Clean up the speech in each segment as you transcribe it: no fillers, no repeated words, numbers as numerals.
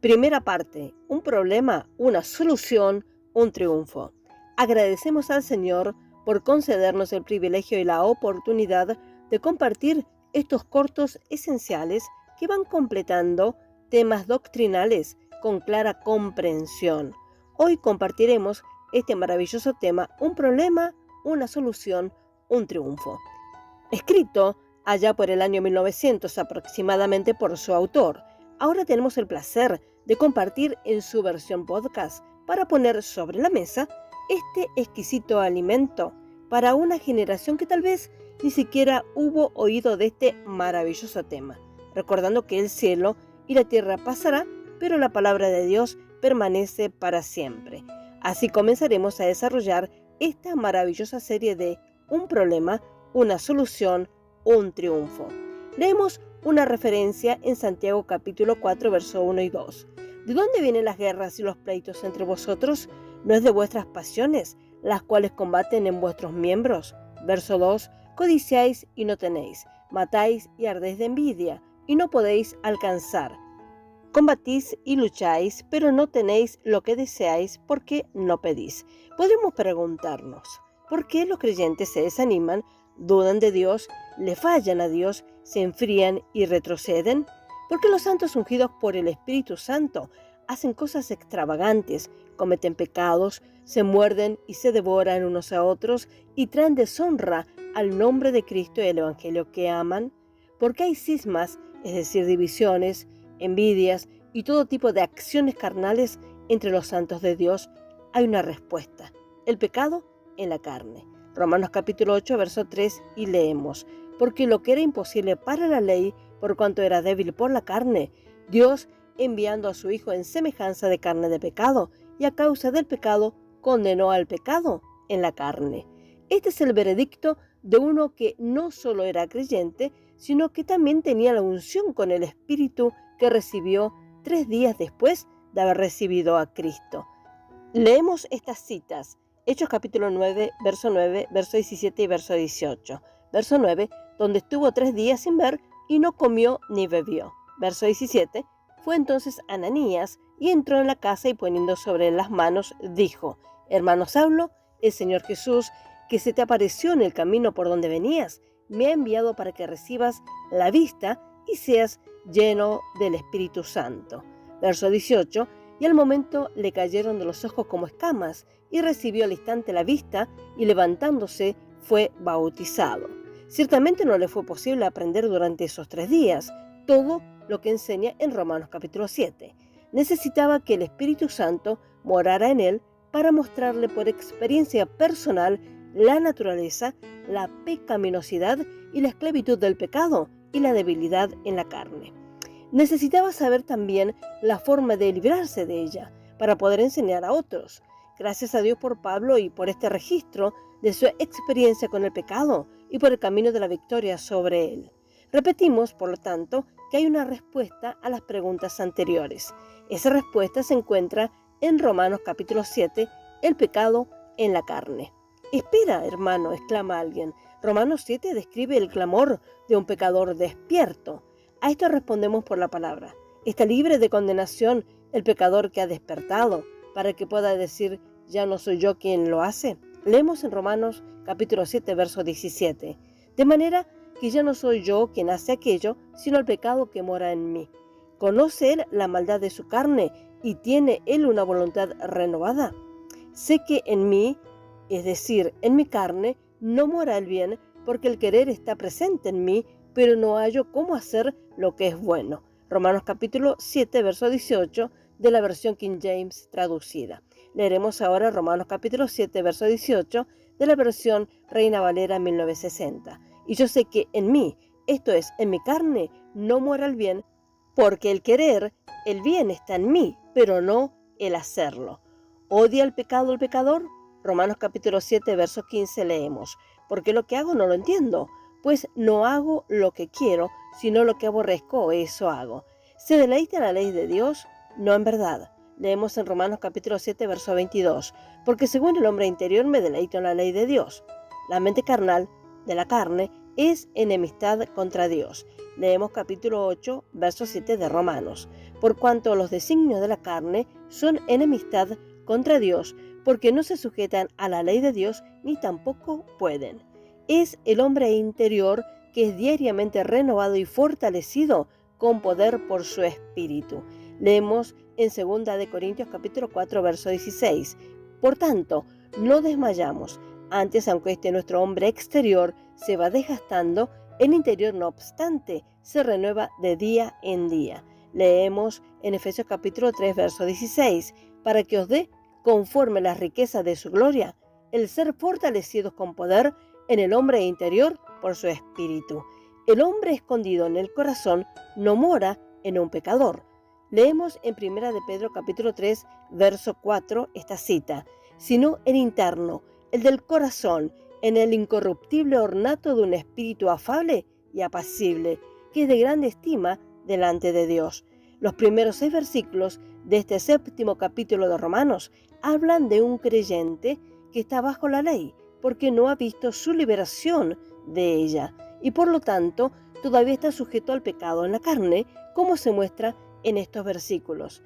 Primera parte, un problema, una solución, un triunfo. Agradecemos al Señor por concedernos el privilegio y la oportunidad de compartir estos cortos esenciales que van completando temas doctrinales con clara comprensión. Hoy compartiremos este maravilloso tema, un problema, una solución, un triunfo. Escrito allá por el año 1900 aproximadamente por su autor, ahora tenemos el placer de compartir en su versión podcast para poner sobre la mesa este exquisito alimento para una generación que tal vez ni siquiera hubo oído de este maravilloso tema, recordando que el cielo y la tierra pasará, pero la palabra de Dios permanece para siempre. Así comenzaremos a desarrollar esta maravillosa serie de un problema, una solución, un triunfo. Leemos una referencia en Santiago capítulo 4, verso 1 y 2. ¿De dónde vienen las guerras y los pleitos entre vosotros? ¿No es de vuestras pasiones, las cuales combaten en vuestros miembros? Verso 2. Codiciáis y no tenéis, matáis y ardéis de envidia, y no podéis alcanzar. Combatís y lucháis, pero no tenéis lo que deseáis porque no pedís. Podemos preguntarnos, ¿por qué los creyentes se desaniman, dudan de Dios, le fallan a Dios, se enfrían y retroceden? ¿Por qué los santos ungidos por el Espíritu Santo hacen cosas extravagantes, cometen pecados, se muerden y se devoran unos a otros y traen deshonra al nombre de Cristo y el Evangelio que aman? ¿Por qué hay cismas, es decir, divisiones, envidias y todo tipo de acciones carnales entre los santos de Dios? Hay una respuesta: el pecado en la carne. Romanos capítulo 8, verso 3, y leemos: porque lo que era imposible para la ley, por cuanto era débil por la carne, Dios, enviando a su Hijo en semejanza de carne de pecado, y a causa del pecado, condenó al pecado en la carne. Este es el veredicto de uno que no solo era creyente, sino que también tenía la unción con el Espíritu que recibió 3 días después de haber recibido a Cristo. Leemos estas citas: Hechos capítulo 9, verso 17 y verso 18. Verso 9, donde estuvo 3 días sin ver y no comió ni bebió. Verso 17, fue entonces Ananías y entró en la casa y poniendo sobre él las manos, dijo: hermano Saulo, el Señor Jesús, que se te apareció en el camino por donde venías, me ha enviado para que recibas la vista y seas lleno del Espíritu Santo. Verso 18, y al momento le cayeron de los ojos como escamas, y recibió al instante la vista, y levantándose fue bautizado. Ciertamente no le fue posible aprender durante esos 3 días todo lo que enseña en Romanos capítulo 7. Necesitaba que el Espíritu Santo morara en él para mostrarle por experiencia personal la naturaleza, la pecaminosidad y la esclavitud del pecado y la debilidad en la carne. Necesitaba saber también la forma de librarse de ella para poder enseñar a otros. Gracias a Dios por Pablo y por este registro de su experiencia con el pecado y por el camino de la victoria sobre él. Repetimos, por lo tanto, que hay una respuesta a las preguntas anteriores. Esa respuesta se encuentra en Romanos capítulo 7, el pecado en la carne. Espera, hermano, exclama alguien. Romanos 7 describe el clamor de un pecador despierto. A esto respondemos por la palabra. Está libre de condenación el pecador que ha despertado, para que pueda decir: ya no soy yo quien lo hace. Leemos en Romanos capítulo 7, verso 17. De manera que ya no soy yo quien hace aquello, sino el pecado que mora en mí. ¿Conoce él la maldad de su carne y tiene él una voluntad renovada? Sé que en mí, es decir, en mi carne, no mora el bien, porque el querer está presente en mí, pero no hallo cómo hacer lo que es bueno. Romanos capítulo 7, verso 18, de la versión King James traducida. Leeremos ahora Romanos capítulo 7, verso 18, de la versión Reina Valera 1960. Y yo sé que en mí, esto es, en mi carne, no mora el bien, porque el querer, el bien está en mí, pero no el hacerlo. ¿Odia el pecado el pecador? Romanos capítulo 7, verso 15 leemos: porque lo que hago no lo entiendo, pues no hago lo que quiero, sino lo que aborrezco, eso hago. ¿Se deleita en la ley de Dios? No, en verdad. Leemos en Romanos capítulo 7, verso 22, porque según el hombre interior me deleito en la ley de Dios. La mente carnal, de la carne, es enemistad contra Dios. Leemos capítulo 8, verso 7 de Romanos. Por cuanto los designios de la carne son enemistad contra Dios, porque no se sujetan a la ley de Dios ni tampoco pueden. Es el hombre interior que es diariamente renovado y fortalecido con poder por su espíritu. Leemos en 2 de Corintios capítulo 4, verso 16. Por tanto, no desmayamos. Antes, aunque nuestro hombre exterior se va desgastando, el interior, no obstante, se renueva de día en día. Leemos en Efesios capítulo 3, verso 16, para que os dé, conforme las riquezas de su gloria, el ser fortalecidos con poder en el hombre interior por su espíritu. El hombre escondido en el corazón no mora en un pecador. Leemos en 1 de Pedro capítulo 3, verso 4 esta cita, sino el interno, el del corazón, en el incorruptible ornato de un espíritu afable y apacible, que es de grande estima delante de Dios. Los primeros 6 versículos de este 7º capítulo de Romanos hablan de un creyente que está bajo la ley, porque no ha visto su liberación de ella, y por lo tanto todavía está sujeto al pecado en la carne, como se muestra en estos versículos.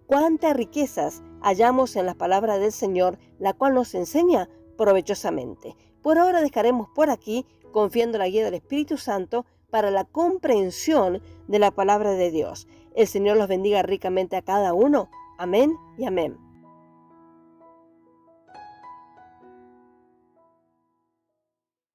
Cuántas riquezas hallamos en la palabra del Señor, la cual nos enseña provechosamente. Por ahora dejaremos por aquí, confiando en la guía del Espíritu Santo para la comprensión de la palabra de Dios. El Señor los bendiga ricamente a cada uno. Amén y amén.